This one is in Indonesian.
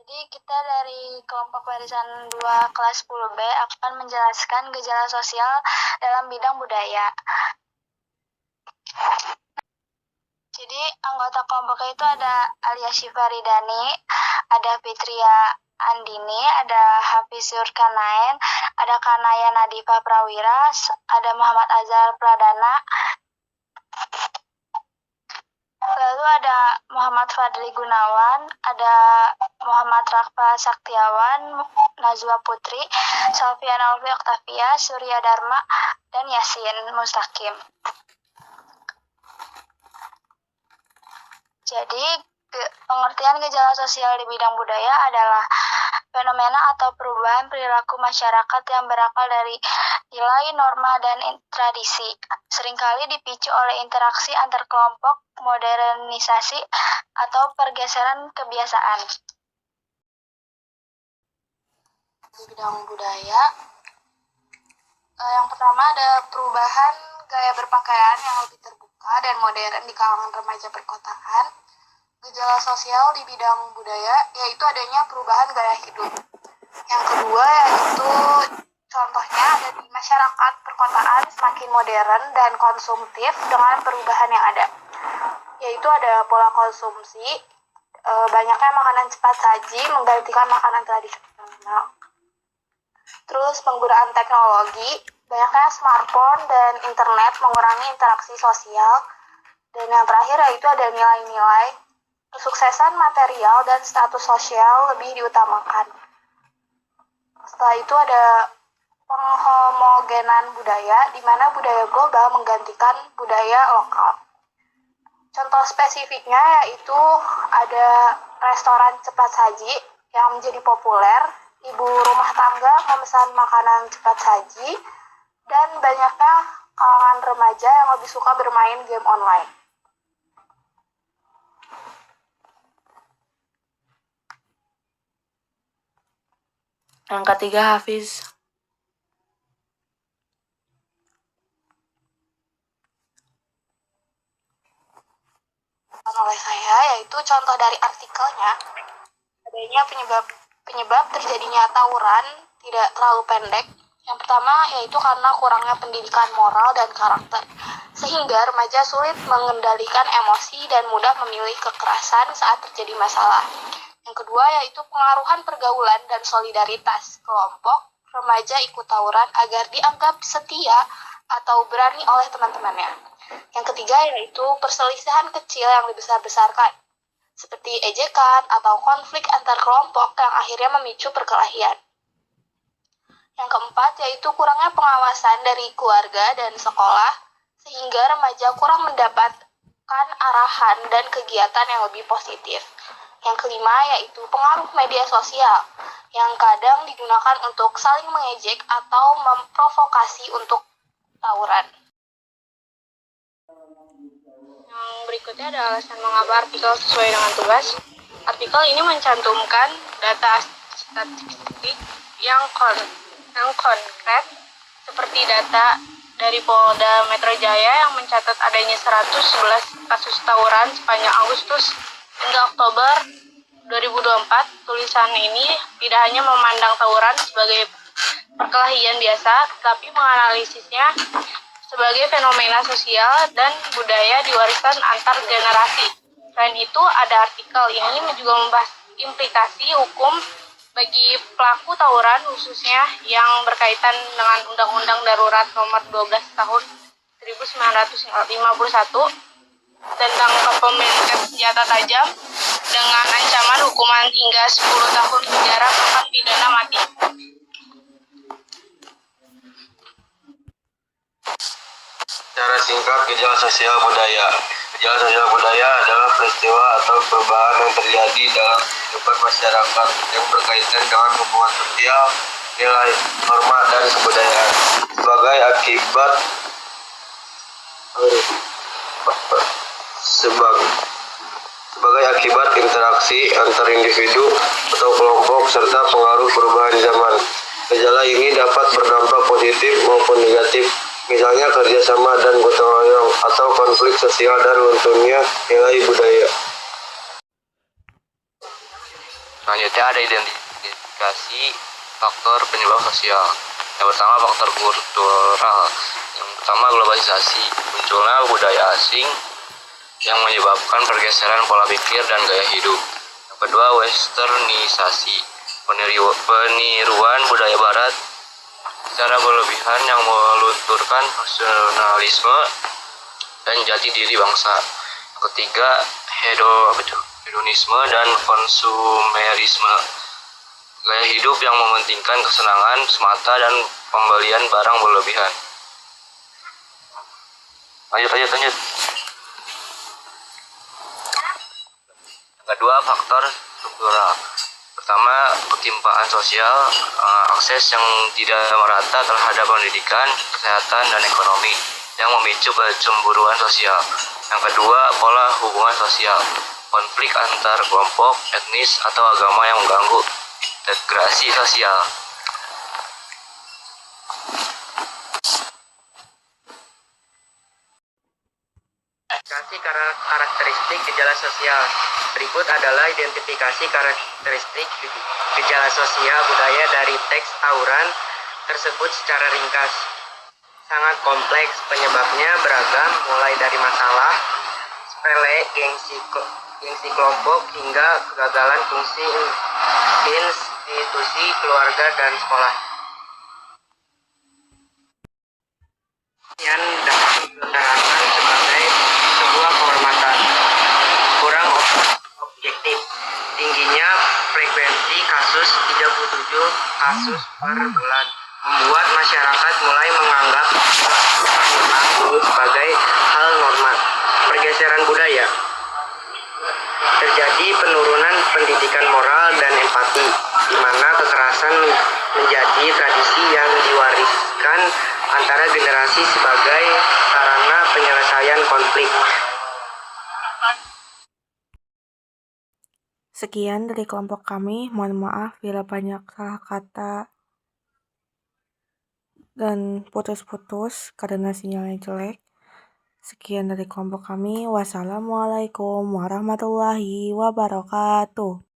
Jadi kita dari kelompok barisan 2 kelas 10B akan menjelaskan gejala sosial dalam bidang budaya. Jadi anggota kelompok itu ada Alia Syifaridani, ada Fitria Andini, ada Hafiz Surkanain, ada Kanaya Nadifa Prawira, ada Muhammad Azhar Pradana, lalu ada Muhammad Fadli Gunawan, ada Muhammad Rakfa Saktiawan, Najwa Putri, Salviana Ulfi Oktavia, Surya Dharma, dan Yasin Mustaqim. Jadi, pengertian gejala sosial di bidang budaya adalah fenomena atau perubahan perilaku masyarakat yang berakal dari nilai, norma, dan tradisi. Seringkali dipicu oleh interaksi antar kelompok, modernisasi, atau pergeseran kebiasaan. Di bidang budaya, yang pertama ada perubahan gaya berpakaian yang lebih terbuka dan modern di kalangan remaja perkotaan. Gejala sosial di bidang budaya yaitu adanya perubahan gaya hidup. Yang kedua yaitu contohnya ada di masyarakat perkotaan semakin modern dan konsumtif dengan perubahan yang ada. Yaitu ada pola konsumsi, banyaknya makanan cepat saji menggantikan makanan tradisional. Terus penggunaan teknologi, banyaknya smartphone dan internet mengurangi interaksi sosial. Dan yang terakhir yaitu ada nilai-nilai, kesuksesan material dan status sosial lebih diutamakan. Setelah itu ada penghomogenan budaya, di mana budaya global menggantikan budaya lokal. Contoh spesifiknya yaitu ada restoran cepat saji yang menjadi populer, ibu rumah tangga memesan makanan cepat saji, dan banyaknya kalangan remaja yang lebih suka bermain game online. Yang ketiga, Hafiz. Oleh saya yaitu contoh dari artikelnya adanya penyebab terjadinya tawuran tidak terlalu pendek. Yang pertama yaitu karena kurangnya pendidikan moral dan karakter, sehingga remaja sulit mengendalikan emosi dan mudah memilih kekerasan saat terjadi masalah. Yang kedua yaitu pengaruhan pergaulan dan solidaritas kelompok remaja ikut tawuran agar dianggap setia atau berani oleh teman-temannya. Yang ketiga yaitu perselisihan kecil yang dibesar-besarkan, seperti ejekan atau konflik antar kelompok yang akhirnya memicu perkelahian. Yang keempat yaitu kurangnya pengawasan dari keluarga dan sekolah, sehingga remaja kurang mendapatkan arahan dan kegiatan yang lebih positif. Yang kelima yaitu pengaruh media sosial, yang kadang digunakan untuk saling mengejek atau memprovokasi untuk tawuran. Yang berikutnya adalah alasan mengapa artikel sesuai dengan tugas. Artikel ini mencantumkan data statistik yang konkret, seperti data dari Polda Metro Jaya yang mencatat adanya 111 kasus tawuran sepanjang Agustus hingga Oktober 2024. Tulisan ini tidak hanya memandang tawuran sebagai perkelahian biasa, tetapi menganalisisnya sebagai fenomena sosial dan budaya diwariskan antar generasi. Selain itu, ada artikel ini juga membahas implikasi hukum bagi pelaku tawuran, khususnya yang berkaitan dengan Undang-Undang Darurat Nomor 12 Tahun 1951 tentang kepemilikan senjata tajam dengan ancaman hukuman hingga 10 tahun penjara bahkan pidana mati. Secara singkat, gejala sosial budaya. Gejala sosial budaya adalah peristiwa atau perubahan yang terjadi dalam kehidupan masyarakat yang berkaitan dengan hubungan sosial, nilai, norma, dan kebudayaan. Sebagai akibat interaksi antar individu atau kelompok serta pengaruh perubahan zaman. Gejala ini dapat berdampak positif maupun negatif, misalnya kerjasama dan gotong royong, atau konflik sosial dan lunturnya nilai budaya. Selanjutnya ada identifikasi faktor penyebab sosial. Yang pertama faktor kultural. Yang pertama globalisasi. Munculnya budaya asing yang menyebabkan pergeseran pola pikir dan gaya hidup. Yang kedua westernisasi. Peniruan budaya barat secara berlebihan yang melunturkan nasionalisme dan jati diri bangsa. Yang ketiga hedonisme dan konsumerisme. Gaya hidup yang mementingkan kesenangan semata dan pembelian barang berlebihan. Lanjut. Yang kedua faktor struktural. Pertama, ketimpaan sosial, akses yang tidak merata terhadap pendidikan, kesehatan, dan ekonomi yang memicu kecemburuan sosial. Yang kedua, pola hubungan sosial, konflik antar kelompok, etnis, atau agama yang mengganggu integrasi sosial. Identifikasi karakteristik gejala sosial. Berikut adalah identifikasi karakteristik gejala sosial budaya dari teks tawuran tersebut secara ringkas. Sangat kompleks, penyebabnya beragam, mulai dari masalah sepele, gengsi kelompok, hingga kegagalan fungsi institusi keluarga dan sekolah. Yang dapat diutarakan sebagai sebuah kehormatan kurang objektif. Tingginya frekuensi kasus 37 kasus per bulan membuat masyarakat mulai menganggap ini sebagai hal normal. Pergeseran budaya. Terjadi penurunan pendidikan moral dan empati, di mana kekerasan menjadi tradisi yang diwariskan antara generasi sebagai sarana penyelesaian konflik. Sekian dari kelompok kami. Mohon maaf bila banyak salah kata dan putus-putus karena sinyalnya jelek. Sekian dari kelompok kami. Wassalamualaikum warahmatullahi wabarakatuh.